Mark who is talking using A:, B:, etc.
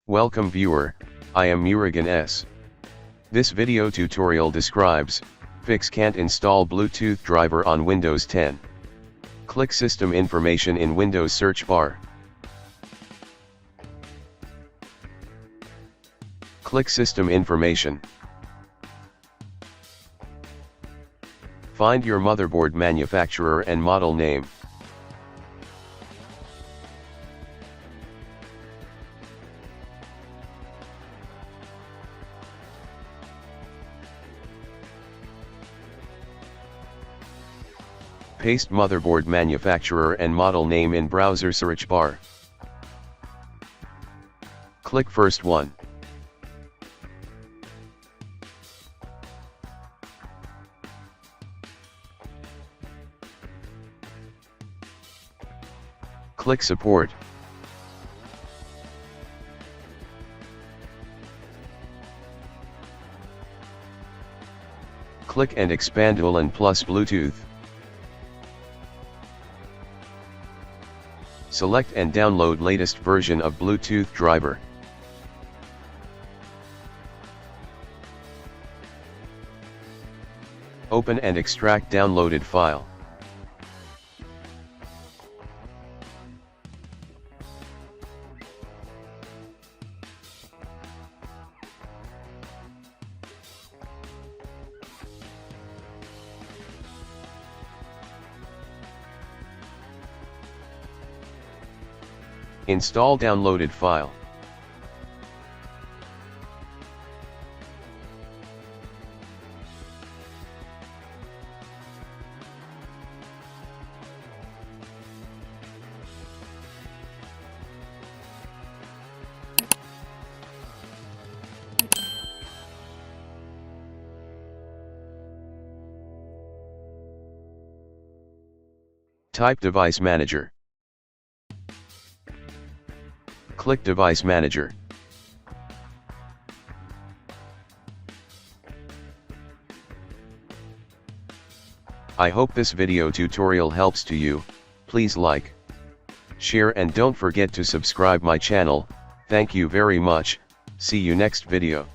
A: Welcome viewer, I am Murugan S. This video tutorial describes, fix can't install Bluetooth driver on Windows 10. Click System Information in Windows search bar. Click System Information. Find your motherboard manufacturer and model name. Paste motherboard manufacturer and model name in browser search bar. Click first one. Click Support. Click and expand ULAN plus Bluetooth. Select and download latest version of Bluetooth driver. Open and extract downloaded file. Install downloaded file. Type Device Manager. Click Device Manager. I hope this video tutorial helps to you. Please like, share and don't forget to subscribe my channel. Thank you very much. See you next video.